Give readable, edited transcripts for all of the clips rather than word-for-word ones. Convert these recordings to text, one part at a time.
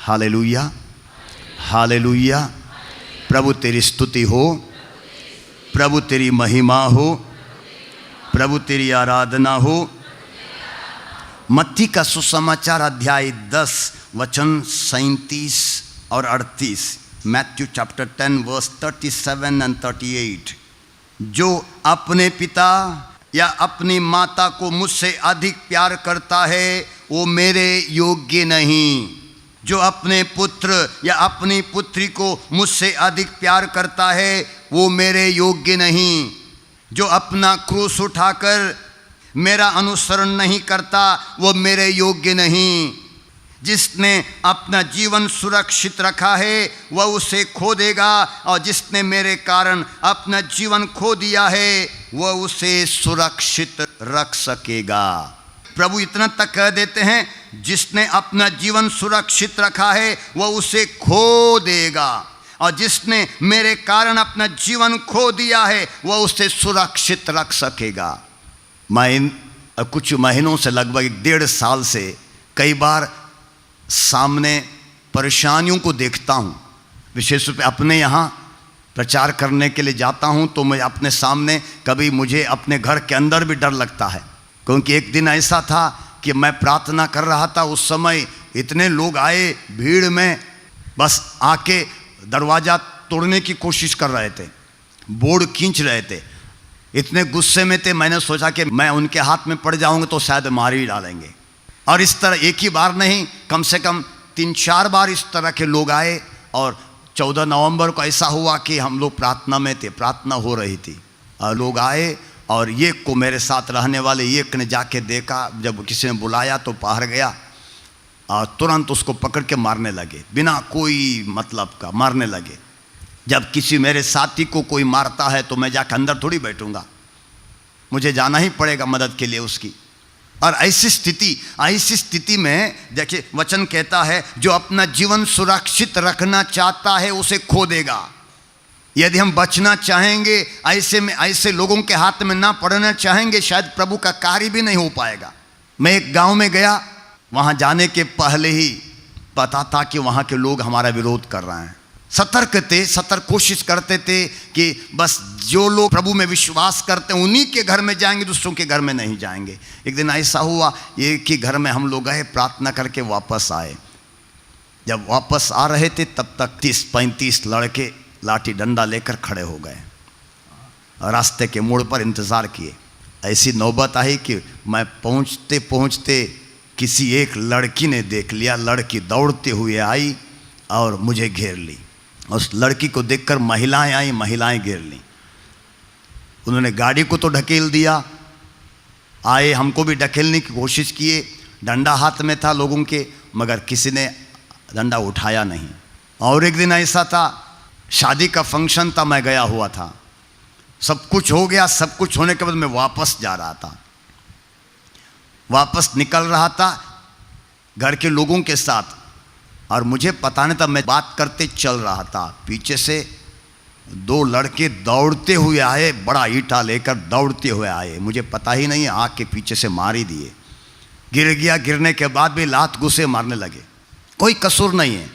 Hallelujah, hallelujah. प्रभु तेरी स्तुति हो, प्रभु तेरी महिमा हो, प्रभु तेरी आराधना हो। मत्ती का सुसमाचार अध्याय 10 वचन 37 और 38। Matthew chapter 10 verse 37 and 38। जो अपने पिता या अपनी माता को मुझसे अधिक प्यार करता है वो मेरे योग्य नहीं। जो अपने पुत्र या अपनी पुत्री को मुझसे अधिक प्यार करता है वो मेरे योग्य नहीं। जो अपना क्रूस उठाकर मेरा अनुसरण नहीं करता वो मेरे योग्य नहीं। जिसने अपना जीवन सुरक्षित रखा है वह उसे खो देगा, और जिसने मेरे कारण अपना जीवन खो दिया है वह उसे सुरक्षित रख सकेगा। प्रभु इतना तक कह देते हैं, जिसने अपना जीवन सुरक्षित रखा है वह उसे खो देगा, और जिसने मेरे कारण अपना जीवन खो दिया है वह उसे सुरक्षित रख सकेगा। मैं कुछ महीनों से, लगभग 1.5 साल से कई बार सामने परेशानियों को देखता हूँ। विशेष रूप से अपने यहाँ प्रचार करने के लिए जाता हूँ तो मैं अपने सामने कभी मुझे अपने घर के अंदर भी डर लगता है। क्योंकि एक दिन ऐसा था कि मैं प्रार्थना कर रहा था, उस समय इतने लोग आए भीड़ में, बस आके दरवाज़ा तोड़ने की कोशिश कर रहे थे, बोर्ड खींच रहे थे। इतने गुस्से में थे, मैंने सोचा कि मैं उनके हाथ में पड़ जाऊंगा तो शायद मार ही डालेंगे। और इस तरह एक ही बार नहीं, कम से कम 3-4 बार इस तरह के लोग आए। और 14 नवंबर को ऐसा हुआ कि हम लोग प्रार्थना में थे, प्रार्थना हो रही थी, और लोग आए और एक को, मेरे साथ रहने वाले एक ने जाके देखा, जब किसी ने बुलाया तो बाहर गया और तुरंत उसको पकड़ के मारने लगे, बिना कोई मतलब का मारने लगे। जब किसी मेरे साथी को कोई मारता है तो मैं जाकर अंदर थोड़ी बैठूंगा, मुझे जाना ही पड़ेगा मदद के लिए उसकी। और ऐसी स्थिति में देखिए वचन कहता है, जो अपना जीवन सुरक्षित रखना चाहता है उसे खो देगा। यदि हम बचना चाहेंगे, ऐसे में ऐसे लोगों के हाथ में ना पड़ना चाहेंगे, शायद प्रभु का कार्य भी नहीं हो पाएगा। मैं एक गांव में गया, वहां जाने के पहले ही पता था कि वहां के लोग हमारा विरोध कर रहे हैं। सतर्क कोशिश करते थे कि बस जो लोग प्रभु में विश्वास करते हैं उन्हीं के घर में जाएंगे, दूसरों के घर में नहीं जाएंगे। एक दिन ऐसा हुआ, एक ही घर में हम लोग गए, प्रार्थना करके वापस आए। जब वापस आ रहे थे तब तक 30-35 लड़के लाठी डंडा लेकर खड़े हो गए, रास्ते के मोड़ पर इंतज़ार किए। ऐसी नौबत आई कि मैं पहुँचते पहुँचते किसी एक लड़की ने देख लिया। लड़की दौड़ते हुए आई और मुझे घेर ली। उस लड़की को देखकर महिलाएं आई, महिलाएं घेर ली। उन्होंने गाड़ी को तो ढकेल दिया, आए हमको भी ढकेलने की कोशिश किए। डंडा हाथ में था लोगों के, मगर किसी ने डंडा उठाया नहीं। और एक दिन ऐसा था, शादी का फंक्शन था, मैं गया हुआ था, सब कुछ हो गया। सब कुछ होने के बाद मैं वापस जा रहा था, वापस निकल रहा था घर के लोगों के साथ, और मुझे पता नहीं था, मैं बात करते चल रहा था। पीछे से 2 लड़के दौड़ते हुए आए, बड़ा ईंटा लेकर दौड़ते हुए आए। मुझे पता ही नहीं, आग के पीछे से मार ही दिए। गिर गया, गिरने के बाद भी लात घुसे मारने लगे। कोई कसूर नहीं है,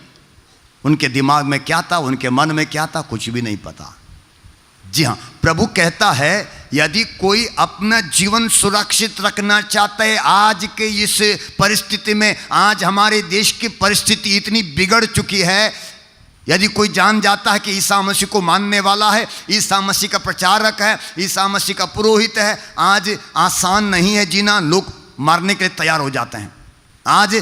उनके दिमाग में क्या था, उनके मन में क्या था, कुछ भी नहीं पता। जी हाँ, प्रभु कहता है, यदि कोई अपना जीवन सुरक्षित रखना चाहता है, आज के इस परिस्थिति में, आज हमारे देश की परिस्थिति इतनी बिगड़ चुकी है, यदि कोई जान जाता है कि ईसा मसीह को मानने वाला है, ईसा मसीह का प्रचारक है, ईसा मसीह का पुरोहित है, आज आसान नहीं है जीना। लोग मारने के लिए तैयार हो जाते हैं। आज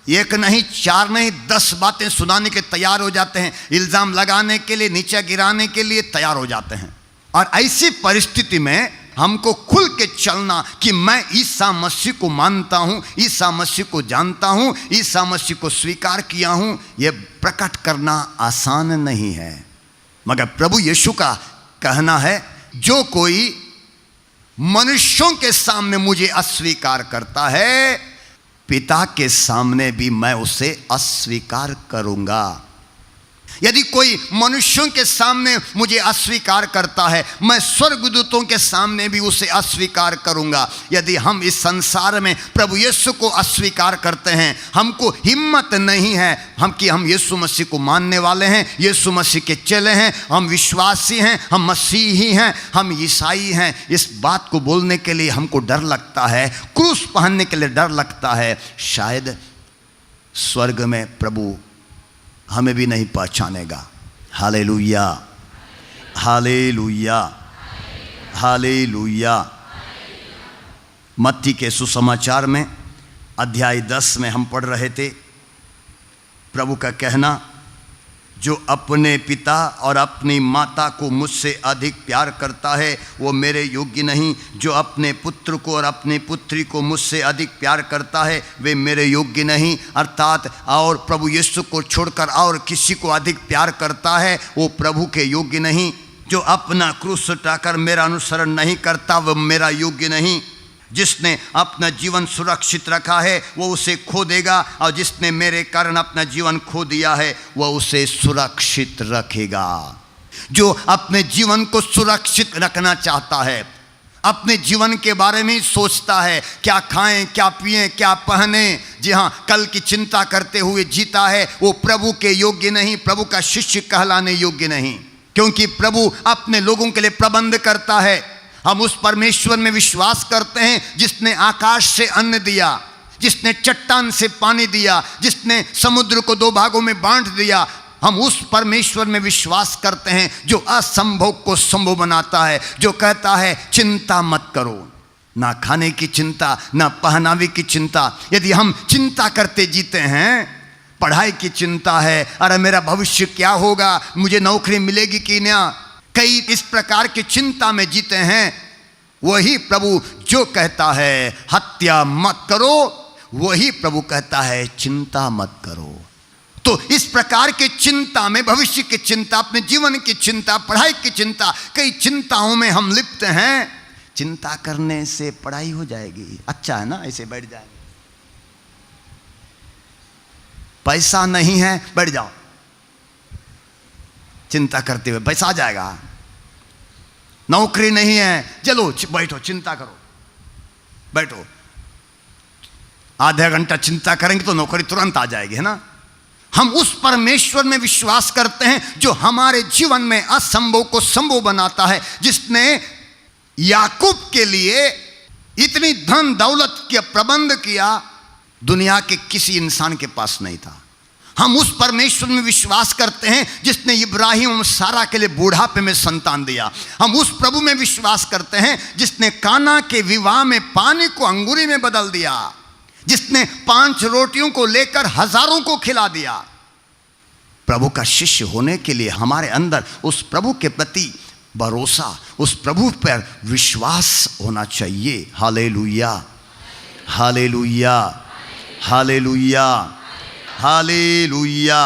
1 नहीं 4 नहीं 10 बातें सुनाने के तैयार हो जाते हैं, इल्ज़ाम लगाने के लिए, नीचे गिराने के लिए तैयार हो जाते हैं। और ऐसी परिस्थिति में हमको खुल के चलना कि मैं ईसा मसीह को मानता हूँ, ईसा मसीह को जानता हूँ, ईसा मसीह को स्वीकार किया हूँ, यह प्रकट करना आसान नहीं है। मगर प्रभु यीशु का कहना है, जो कोई मनुष्यों के सामने मुझे अस्वीकार करता है, पिता के सामने भी मैं उसे अस्वीकार करूंगा। यदि कोई मनुष्यों के सामने मुझे अस्वीकार करता है, मैं स्वर्गदूतों के सामने भी उसे अस्वीकार करूंगा। यदि हम इस संसार में प्रभु यीशु को अस्वीकार करते हैं, हमको हिम्मत नहीं है हम यीशु मसीह को मानने वाले हैं, यीशु मसीह के चेले हैं, हम विश्वासी हैं, हम मसीही हैं, हम ईसाई हैं, इस बात को बोलने के लिए हमको डर लगता है, क्रूस पहनने के लिए डर लगता है। शायद स्वर्ग में प्रभु हमें भी नहीं पहचानेगा। Hallelujah, hallelujah, hallelujah. मत्ती के सुसमाचार में अध्याय 10 में हम पढ़ रहे थे प्रभु का कहना, जो अपने पिता और अपनी माता को मुझसे अधिक प्यार करता है वो मेरे योग्य नहीं, जो अपने पुत्र को और अपनी पुत्री को मुझसे अधिक प्यार करता है वे मेरे योग्य नहीं। अर्थात और प्रभु यीशु को छोड़कर और किसी को अधिक प्यार करता है वो प्रभु के योग्य नहीं। जो अपना क्रूस उठाकर मेरा अनुसरण नहीं करता वह मेरा योग्य नहीं। जिसने अपना जीवन सुरक्षित रखा है वो उसे खो देगा, और जिसने मेरे कारण अपना जीवन खो दिया है वह उसे सुरक्षित रखेगा। जो अपने जीवन को सुरक्षित रखना चाहता है, अपने जीवन के बारे में सोचता है, क्या खाएं, क्या पिएं, क्या पहने, जी हाँ, कल की चिंता करते हुए जीता है, वो प्रभु के योग्य नहीं, प्रभु का शिष्य कहलाने योग्य नहीं। क्योंकि प्रभु अपने लोगों के लिए प्रबंध करता है। हम उस परमेश्वर में विश्वास करते हैं जिसने आकाश से अन्न दिया, जिसने चट्टान से पानी दिया, जिसने समुद्र को 2 भागों में बांट दिया। हम उस परमेश्वर में विश्वास करते हैं जो असंभव को संभव बनाता है, जो कहता है चिंता मत करो। ना खाने की चिंता, ना पहनावे की चिंता। यदि हम चिंता करते जीते हैं, पढ़ाई की चिंता है, अरे मेरा भविष्य क्या होगा, मुझे नौकरी मिलेगी कि ना, कई इस प्रकार की चिंता में जीते हैं, वही प्रभु जो कहता है हत्या मत करो, वही प्रभु कहता है चिंता मत करो। तो इस प्रकार के चिंता में, भविष्य की चिंता, अपने जीवन की चिंता, पढ़ाई की चिंता, कई चिंताओं में हम लिप्त हैं। चिंता करने से पढ़ाई हो जाएगी, अच्छा है ना, ऐसे बैठ जाएंगे। पैसा नहीं है, बैठ जाओ, चिंता करते हुए पैसा आ जाएगा। नौकरी नहीं है, चलो बैठो, चिंता करो, बैठो, आधा घंटा चिंता करेंगे तो नौकरी तुरंत आ जाएगी, है ना। हम उस परमेश्वर में विश्वास करते हैं जो हमारे जीवन में असंभव को संभव बनाता है, जिसने याकूब के लिए इतनी धन दौलत का प्रबंध किया, दुनिया के किसी इंसान के पास नहीं था। हम उस परमेश्वर में विश्वास करते हैं जिसने इब्राहिम और सारा के लिए बुढ़ापे में संतान दिया। हम उस प्रभु में विश्वास करते हैं जिसने काना के विवाह में पानी को अंगूरी में बदल दिया, जिसने 5 रोटियों को लेकर हजारों को खिला दिया। प्रभु का शिष्य होने के लिए हमारे अंदर उस प्रभु के प्रति भरोसा, उस प्रभु पर विश्वास होना चाहिए। Hallelujah, hallelujah, hallelujah, hallelujah.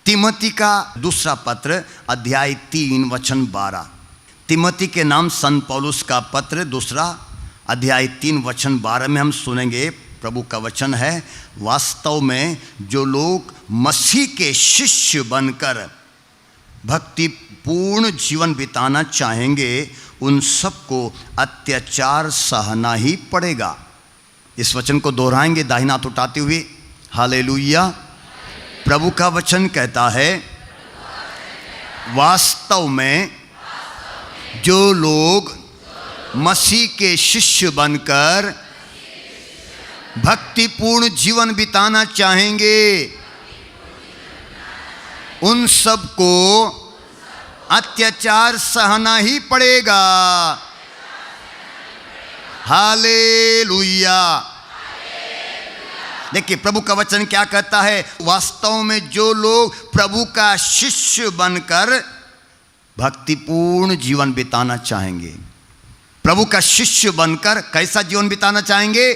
Timothy का दूसरा पत्र अध्याय 3 वचन 12। तिमोथी के नाम संत पौलुस का पत्र दूसरा अध्याय 3 वचन 12 में हम सुनेंगे। प्रभु का वचन है, वास्तव में जो लोग मसीह के शिष्य बनकर भक्तिपूर्ण जीवन बिताना चाहेंगे उन सबको अत्याचार सहना ही पड़ेगा। इस वचन को दोहराएंगे दाहिना हाथ उठाते हुए। हालेलुया। प्रभु का वचन कहता है, वास्तव में जो लोग मसीह के शिष्य बनकर भक्तिपूर्ण जीवन बिताना चाहेंगे उन सबको अत्याचार सहना ही पड़ेगा। हालेलुया। देखिए प्रभु का वचन क्या कहता है, वास्तव में जो लोग प्रभु का शिष्य बनकर भक्तिपूर्ण जीवन बिताना चाहेंगे, प्रभु का शिष्य बनकर कैसा जीवन बिताना चाहेंगे,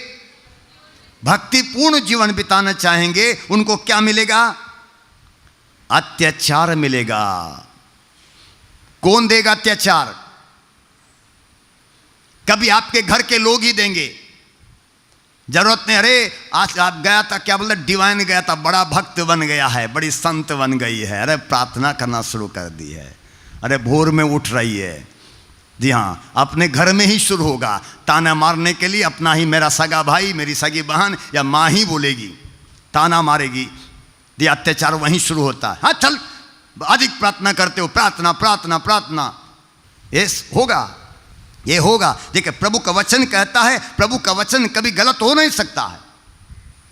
भक्तिपूर्ण जीवन बिताना चाहेंगे, उनको क्या मिलेगा, अत्याचार मिलेगा। कौन देगा अत्याचार? कभी आपके घर के लोग ही देंगे, जरूरत नहीं, अरे आज आप गया था, क्या बोलते, डिवाइन गया था, बड़ा भक्त बन गया है, बड़ी संत बन गई है, अरे प्रार्थना करना शुरू कर दी है, अरे भोर में उठ रही है। जी हाँ, अपने घर में ही शुरू होगा। ताना मारने के लिए अपना ही मेरा सगा भाई, मेरी सगी बहन या माँ ही बोलेगी, ताना मारेगी, ये अत्याचार वहीं शुरू होता है। हाँ चल, अधिक प्रार्थना करते हो, प्रार्थना प्रार्थना प्रार्थना, ये होगा, ये होगा। देखिए प्रभु का वचन कहता है, प्रभु का वचन कभी गलत हो नहीं सकता है।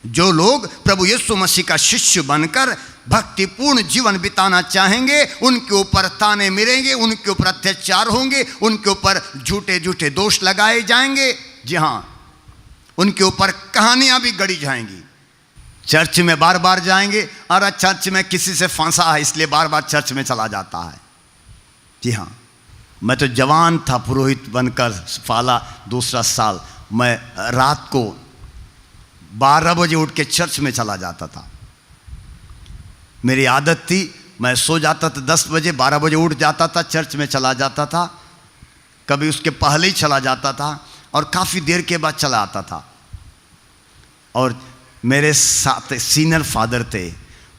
जो लोग प्रभु यीशु मसीह का शिष्य बनकर भक्तिपूर्ण जीवन बिताना चाहेंगे, उनके ऊपर ताने मिलेंगे, उनके ऊपर अत्याचार होंगे, उनके ऊपर झूठे झूठे दोष लगाए जाएंगे। जी हाँ, उनके ऊपर कहानियां भी गढ़ी जाएंगी। चर्च में बार बार जाएंगे, और चर्च में किसी से फंसा है इसलिए बार बार चर्च में चला जाता है। जी हाँ, मैं तो जवान था पुरोहित बनकर पाला, दूसरा साल मैं रात को 12 बजे उठ के चर्च में चला जाता था। मेरी आदत थी, मैं सो जाता था 10 बजे, 12 बजे उठ जाता था, चर्च में चला जाता था, कभी उसके पहले ही चला जाता था और काफ़ी देर के बाद चला आता था। और मेरे साथ सीनियर फादर थे,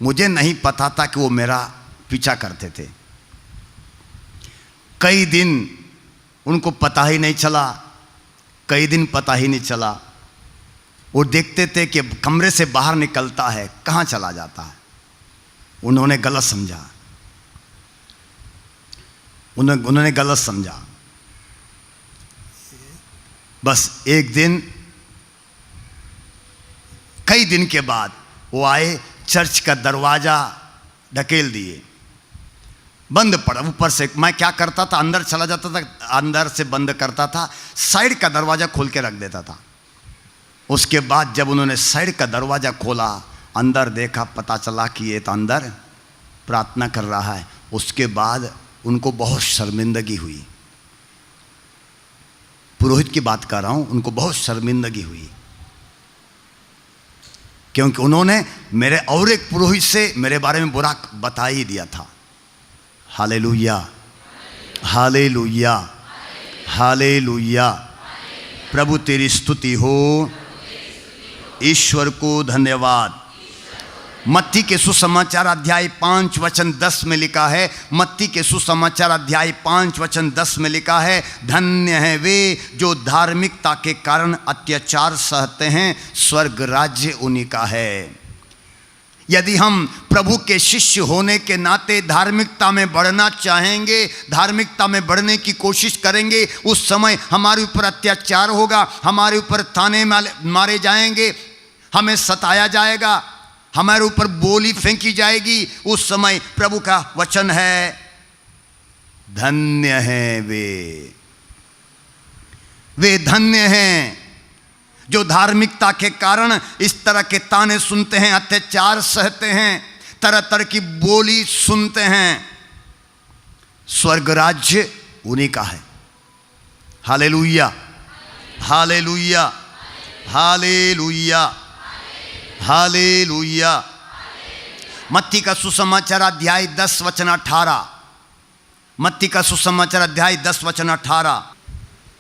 मुझे नहीं पता था कि वो मेरा पीछा करते थे। कई दिन उनको पता ही नहीं चला, कई दिन पता ही नहीं चला। वो देखते थे कि कमरे से बाहर निकलता है, कहाँ चला जाता है। उन्होंने गलत समझा, उन्होंने गलत समझा। बस एक दिन, कई दिन के बाद वो आए, चर्च का दरवाज़ा ढकेल दिए, बंद पड़ा ऊपर से। मैं क्या करता था, अंदर चला जाता था, अंदर से बंद करता था, साइड का दरवाज़ा खोल के रख देता था। उसके बाद जब उन्होंने साइड का दरवाज़ा खोला, अंदर देखा, पता चला कि ये तो अंदर प्रार्थना कर रहा है। उसके बाद उनको बहुत शर्मिंदगी हुई, पुरोहित की बात कर रहा हूँ, उनको बहुत शर्मिंदगी हुई, क्योंकि उन्होंने मेरे और एक पुरोहित से मेरे बारे में बुरा बता ही दिया था। Hallelujah, hallelujah, hallelujah. प्रभु तेरी स्तुति हो, ईश्वर को धन्यवाद। मत्ती के सुसमाचार अध्याय 5 वचन 10 में लिखा है, मत्ती के सुसमाचार अध्याय 5 वचन 10 में लिखा है, धन्य है वे जो धार्मिकता के कारण अत्याचार सहते हैं, स्वर्ग राज्य उन्हीं का है। यदि हम प्रभु के शिष्य होने के नाते धार्मिकता में बढ़ना चाहेंगे, धार्मिकता में बढ़ने की कोशिश करेंगे, उस समय हमारे ऊपर अत्याचार होगा, हमारे ऊपर ताने मारे जाएंगे, हमें सताया जाएगा, हमारे ऊपर बोली फेंकी जाएगी। उस समय प्रभु का वचन है, धन्य हैं वे धन्य हैं जो धार्मिकता के कारण इस तरह के ताने सुनते हैं, अत्याचार सहते हैं, तरह तरह की बोली सुनते हैं। स्वर्ग राज्य उन्हीं का है। Hallelujah, hallelujah, hallelujah, hallelujah. मत्ती का सुसमाचार अध्याय 10 वचन 18, मत्ती का सुसमाचार अध्याय 10 वचन 18,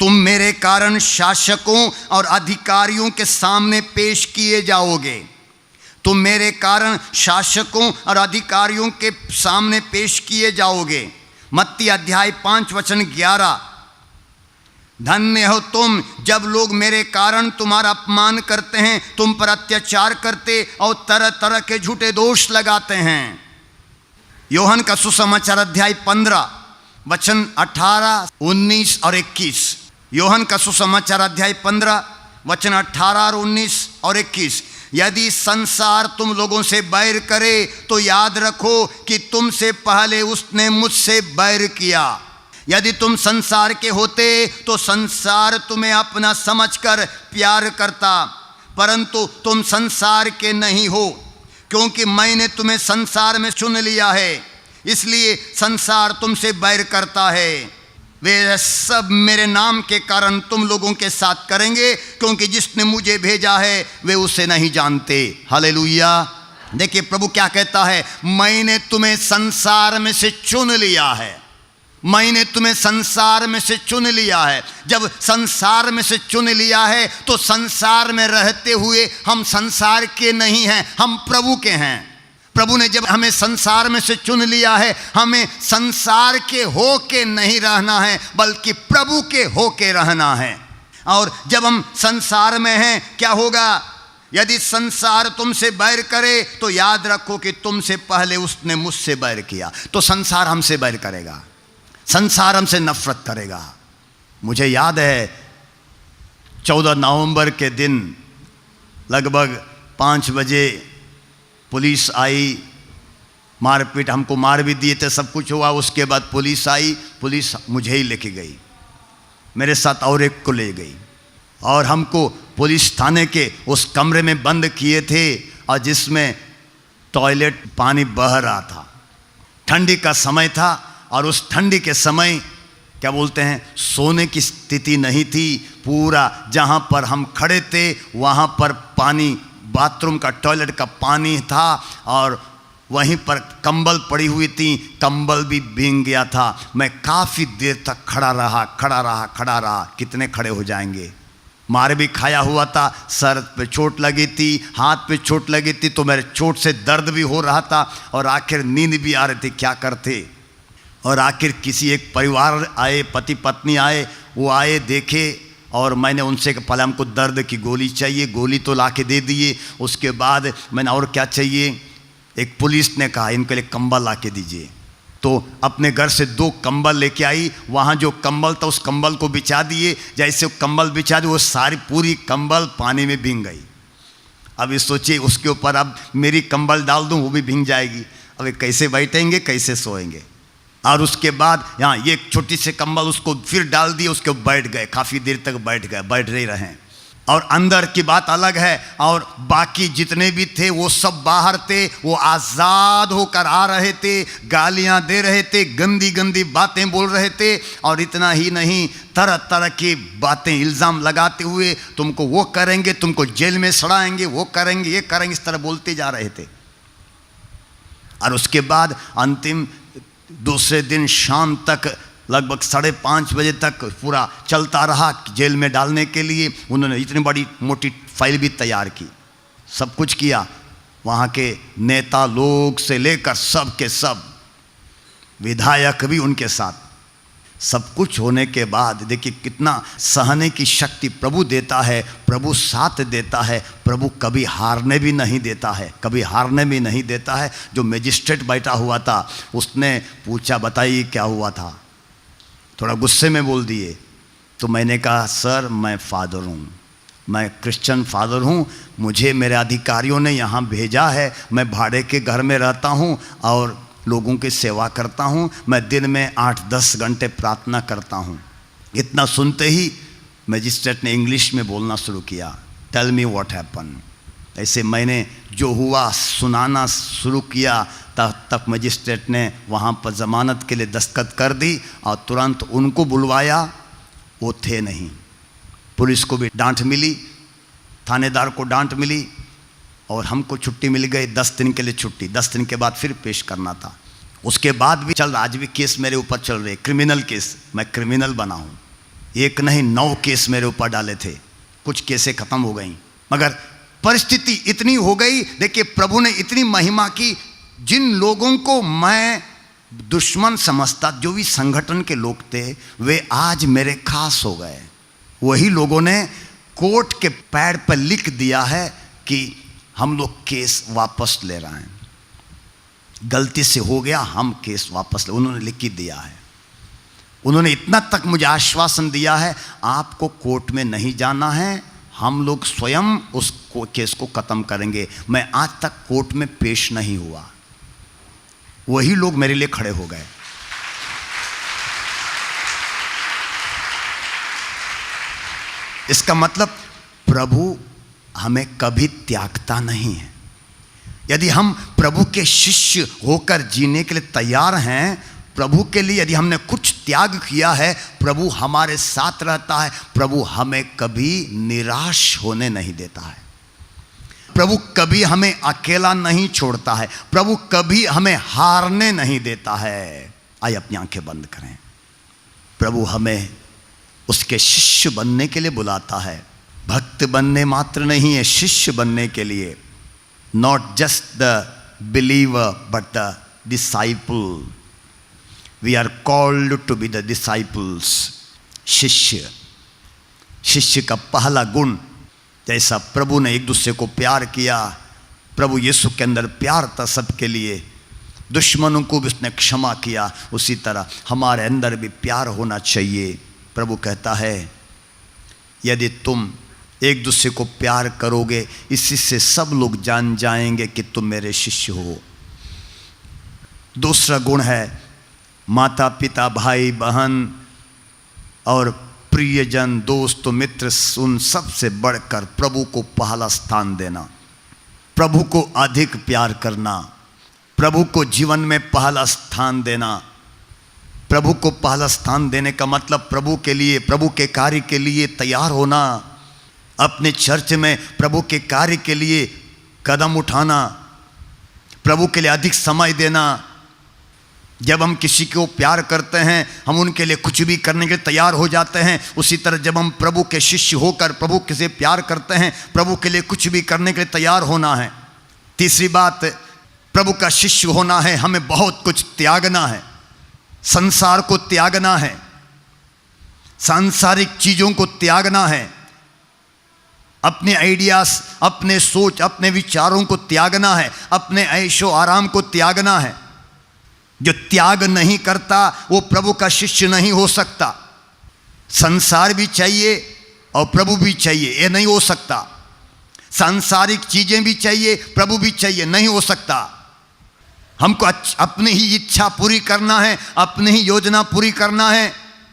तुम मेरे कारण शासकों और अधिकारियों के सामने पेश किए जाओगे। तुम मेरे कारण शासकों और अधिकारियों के सामने पेश किए जाओगे। मत्ती अध्याय 5 वचन 11, धन्य हो तुम जब लोग मेरे कारण तुम्हारा अपमान करते हैं, तुम पर अत्याचार करते और तरह तरह के झूठे दोष लगाते हैं। यूहन्ना का सुसमाचार अध्याय 15 वचन 18, 19 और 21। यूहन्ना का सुसमाचार अध्याय 15 वचन 18 और 19 और 21। यदि संसार तुम लोगों से बैर करे तो याद रखो कि तुमसे पहले उसने मुझसे बैर किया। यदि तुम संसार के होते तो संसार तुम्हें अपना समझकर प्यार करता, परंतु तुम संसार के नहीं हो, क्योंकि मैंने तुम्हें संसार में चुन लिया है, इसलिए संसार तुमसे बैर करता है। वे सब मेरे नाम के कारण तुम लोगों के साथ करेंगे, क्योंकि जिसने मुझे भेजा है वे उसे नहीं जानते। हालेलुया। देखिए प्रभु क्या कहता है, मैंने तुम्हें संसार में से चुन लिया है। मैंने तुम्हें संसार में से चुन लिया है। जब संसार में से चुन लिया है तो संसार में रहते हुए हम संसार के नहीं हैं, हम प्रभु के हैं। प्रभु ने जब हमें संसार में से चुन लिया है, हमें संसार के हो के नहीं रहना है, बल्कि प्रभु के हो के रहना है। और जब हम संसार में हैं, क्या होगा? यदि संसार तुमसे बैर करे तो याद रखो कि तुमसे पहले उसने मुझसे बैर किया। तो संसार हमसे बैर करेगा, संसार हमसे नफरत करेगा। मुझे याद है 14 नवंबर के दिन लगभग 5 बजे पुलिस आई, मारपीट, हमको मार भी दिए थे, सब कुछ हुआ। उसके बाद पुलिस आई, पुलिस मुझे ही लेके गई, मेरे साथ और एक को ले गई, और हमको पुलिस थाने के उस कमरे में बंद किए थे, और जिसमें टॉयलेट पानी बह रहा था। ठंडी का समय था, और उस ठंडी के समय क्या बोलते हैं, सोने की स्थिति नहीं थी। पूरा जहाँ पर हम खड़े थे वहाँ पर पानी, बाथरूम का, टॉयलेट का पानी था, और वहीं पर कंबल पड़ी हुई थी, कंबल भी भीग गया था। मैं काफ़ी देर तक खड़ा रहा। कितने खड़े हो जाएंगे? मार भी खाया हुआ था, सर पे चोट लगी थी, हाथ पे चोट लगी थी, तो मेरे चोट से दर्द भी हो रहा था, और आखिर नींद भी आ रही थी, क्या करते। और आखिर किसी एक परिवार आए, पति पत्नी आए, वो आए, देखे, और मैंने उनसे कहा पहले हमको दर्द की गोली चाहिए, गोली तो ला के दे दिए। उसके बाद मैंने और क्या चाहिए, एक पुलिस ने कहा इनके लिए कंबल ला के दीजिए। तो अपने घर से 2 कंबल लेके आई, वहाँ जो कंबल था उस कंबल को बिछा दिए। जैसे वो कंबल बिछा दिए, वो सारी पूरी कंबल पानी में भीग गई। अब ये सोचिए, उसके ऊपर अब मेरी कंबल डाल दूँ, वो भी भीग जाएगी। अब ये कैसे बैठेंगे, कैसे सोएंगे? और उसके बाद यहाँ ये छोटी सी कंबल उसको फिर डाल दिए, उसके बैठ गए, काफ़ी देर तक बैठ रहे रहें। और अंदर की बात अलग है, और बाकी जितने भी थे वो सब बाहर थे, वो आज़ाद होकर आ रहे थे, गालियां दे रहे थे, गंदी गंदी बातें बोल रहे थे। और इतना ही नहीं, तरह तरह की बातें, इल्ज़ाम लगाते हुए, तुमको वो करेंगे, तुमको जेल में सड़ाएंगे, वो करेंगे, ये करेंगे, इस तरह बोलते जा रहे थे। और उसके बाद अंतिम दूसरे दिन शाम तक लगभग 5:30 बजे तक पूरा चलता रहा जेल में डालने के लिए। उन्होंने इतनी बड़ी मोटी फाइल भी तैयार की, सब कुछ किया। वहाँ के नेता लोग से लेकर सब के सब, विधायक भी उनके साथ। सब कुछ होने के बाद देखिए कितना सहने की शक्ति प्रभु देता है, प्रभु साथ देता है, प्रभु कभी हारने भी नहीं देता है, कभी हारने भी नहीं देता है। जो मजिस्ट्रेट बैठा हुआ था उसने पूछा, बताइए क्या हुआ था? थोड़ा गुस्से में बोल दिए। तो मैंने कहा, सर मैं फादर हूँ, मैं क्रिश्चियन फादर हूँ, मुझे मेरे अधिकारियों ने यहाँ भेजा है, मैं भाड़े के घर में रहता हूँ और लोगों की सेवा करता हूँ, मैं दिन में 8-10 घंटे प्रार्थना करता हूँ। इतना सुनते ही मजिस्ट्रेट ने इंग्लिश में बोलना शुरू किया, टेल मी व्हाट हैपन। ऐसे मैंने जो हुआ सुनाना शुरू किया। तब मजिस्ट्रेट ने वहाँ पर ज़मानत के लिए दस्तखत कर दी और तुरंत उनको बुलवाया, वो थे नहीं। पुलिस को भी डांट मिली, थानेदार को डांट मिली, और हमको छुट्टी मिल गई, 10 दिन के लिए छुट्टी। 10 दिन के बाद फिर पेश करना था। उसके बाद भी चल रहा, आज भी केस मेरे ऊपर चल रहे, क्रिमिनल केस। मैं क्रिमिनल बना हूँ, 1 नहीं 9 केस मेरे ऊपर डाले थे। कुछ केसें ख़त्म हो गई, मगर परिस्थिति इतनी हो गई। देखिए प्रभु ने इतनी महिमा की, जिन लोगों को मैं दुश्मन समझता, जो भी संगठन के लोग थे, वे आज मेरे खास हो गए। वही लोगों ने कोर्ट के पैड पर लिख दिया है कि हम लोग केस वापस ले रहे हैं, गलती से हो गया, हम केस वापस ले, उन्होंने लिख दिया है। उन्होंने इतना तक मुझे आश्वासन दिया है, आपको कोर्ट में नहीं जाना है, हम लोग स्वयं उस केस को ख़त्म करेंगे। मैं आज तक कोर्ट में पेश नहीं हुआ, वही लोग मेरे लिए खड़े हो गए। इसका मतलब प्रभु हमें कभी त्यागता नहीं है। यदि हम प्रभु के शिष्य होकर जीने के लिए तैयार हैं, प्रभु के लिए यदि हमने कुछ त्याग किया है, प्रभु हमारे साथ रहता है। प्रभु हमें कभी निराश होने नहीं देता है, प्रभु कभी हमें अकेला नहीं छोड़ता है, प्रभु कभी हमें हारने नहीं देता है। आइए अपनी आंखें बंद करें। प्रभु हमें उसके शिष्य बनने के लिए बुलाता है। भक्त बनने मात्र नहीं है, शिष्य बनने के लिए। Not just the believer but the disciple. We are called to be the disciples. शिष्य, शिष्य का पहला गुण, जैसा प्रभु ने एक दूसरे को प्यार किया, प्रभु यीशु के अंदर प्यार था सबके लिए, दुश्मनों को भी उसने क्षमा किया, उसी तरह हमारे अंदर भी प्यार होना चाहिए। प्रभु कहता है यदि तुम एक दूसरे को प्यार करोगे, इसी से सब लोग जान जाएंगे कि तुम मेरे शिष्य हो। दूसरा गुण है माता पिता, भाई बहन और प्रियजन, दोस्त मित्र, उन सब से बढ़कर प्रभु को पहला स्थान देना, प्रभु को अधिक प्यार करना, प्रभु को जीवन में पहला स्थान देना। प्रभु को पहला स्थान देने का मतलब प्रभु के लिए, प्रभु के कार्य के लिए तैयार होना, अपने चर्च में प्रभु के कार्य के लिए कदम उठाना, प्रभु के लिए अधिक समय देना। जब हम किसी को प्यार करते हैं, हम उनके लिए कुछ भी करने के लिए तैयार हो जाते हैं। उसी तरह जब हम प्रभु के शिष्य होकर प्रभु से प्यार करते हैं, प्रभु के लिए कुछ भी करने के लिए तैयार होना है। तीसरी बात, प्रभु का शिष्य होना है, हमें बहुत कुछ त्यागना है। संसार को त्यागना है, सांसारिक चीज़ों को त्यागना है, अपने आइडियाज, अपने सोच, अपने विचारों को त्यागना है, अपने ऐशो आराम को त्यागना है। जो त्याग नहीं करता वो प्रभु का शिष्य नहीं हो सकता। संसार भी चाहिए और प्रभु भी चाहिए, ये नहीं हो सकता। सांसारिक चीज़ें भी चाहिए, प्रभु भी चाहिए, नहीं हो सकता। हमको अपनी ही इच्छा पूरी करना है, अपनी ही योजना पूरी करना है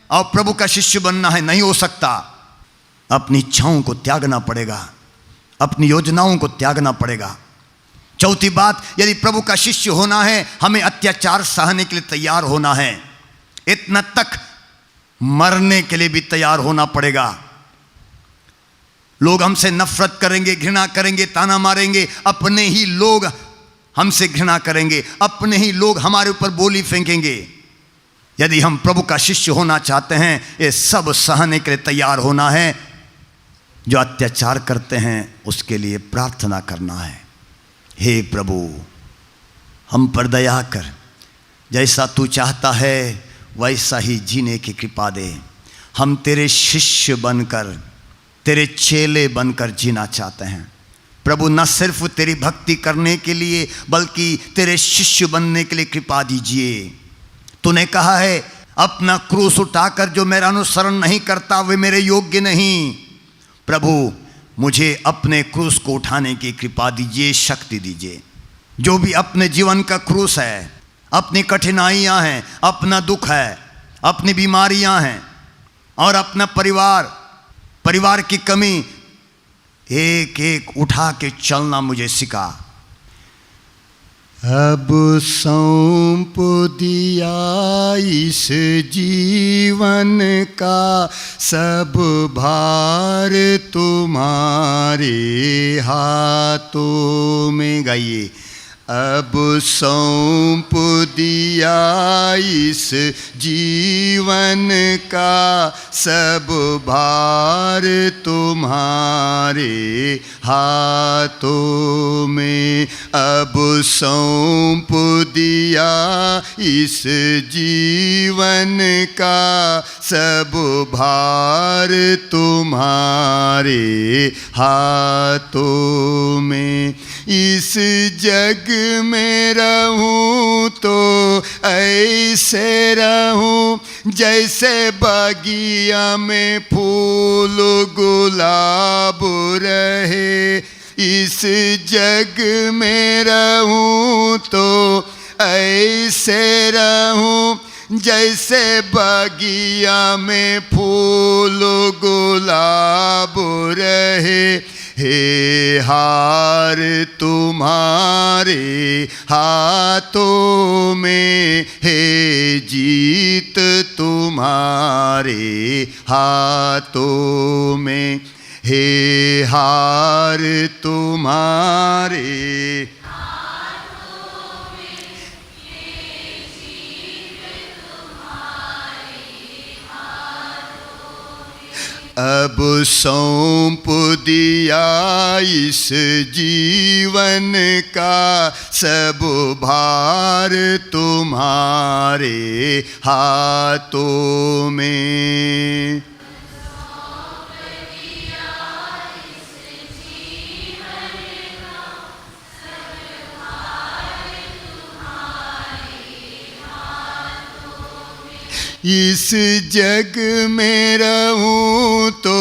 और प्रभु का शिष्य बनना है, नहीं हो सकता। अपनी इच्छाओं को त्यागना पड़ेगा, अपनी योजनाओं को त्यागना पड़ेगा। चौथी बात, यदि प्रभु का शिष्य होना है, हमें अत्याचार सहने के लिए तैयार होना है। इतना तक मरने के लिए भी तैयार होना पड़ेगा। लोग हमसे नफरत करेंगे, घृणा करेंगे, ताना मारेंगे, अपने ही लोग हमसे घृणा करेंगे, अपने ही लोग हमारे ऊपर बोली फेंकेंगे। यदि हम प्रभु का शिष्य होना चाहते हैं, ये सब सहने के लिए तैयार होना है। जो अत्याचार करते हैं उसके लिए प्रार्थना करना है, हे प्रभु हम पर दया कर, जैसा तू चाहता है वैसा ही जीने की कृपा दे। हम तेरे शिष्य बनकर, तेरे चेले बनकर जीना चाहते हैं प्रभु। न सिर्फ तेरी भक्ति करने के लिए बल्कि तेरे शिष्य बनने के लिए कृपा दीजिए। तूने कहा है अपना क्रूस उठाकर जो मेरा अनुसरण नहीं करता वे मेरे योग्य नहीं। प्रभु मुझे अपने क्रूस को उठाने की कृपा दीजिए, शक्ति दीजिए। जो भी अपने जीवन का क्रूस है, अपनी कठिनाइयां हैं, अपना दुख है, अपनी बीमारियां हैं और अपना परिवार की कमी, एक एक उठा के चलना मुझे सिखा। अब सौंप दिया इस जीवन का सब भार तुम्हारे हाथों में। गाइए, अब सौंप दिया इस जीवन का सब भार तुम्हारे हाथों में। अब सौंप दिया इस जीवन का सब भार तुम्हारे हाथों में। इस जग में रहूं तो ऐसे रहूं जैसे बगिया में फूल गुलाब रहे। इस जग में रहूं तो ऐसे रहूं जैसे बगिया में फूल गुलाब रहे। हे हार तुम्हारे हाथों में, हे जीत तुम्हारे हाथों में। हे हार तुम्हारे हाथों में, हे जीत तुम्हारे अब सौंप दिया इस जीवन का सब भार तुम्हारे हाथों में। इस जग में रहूं तो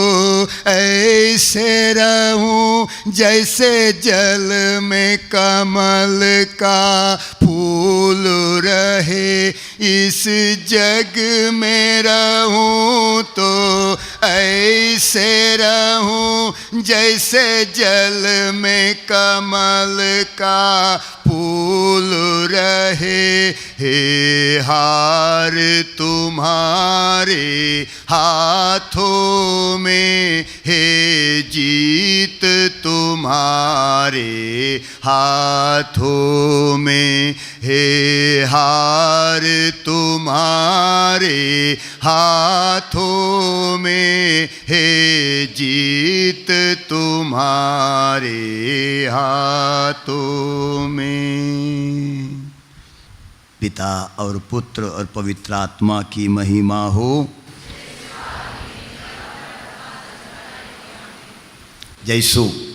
ऐसे रहूं जैसे जल में कमल का फूल रहे। इस जग में रहूं तो ऐसे रहूं जैसे जल में कमल का फूल रहे। हे हार तुम्हारे हाथों में, हे जीत तुम्हारे हाथों में। हे हार तुम्हारे हाथों में, हे जीत तुम्हारे हाथों में। पिता और पुत्र और पवित्र आत्मा की महिमा हो। जय यीशु।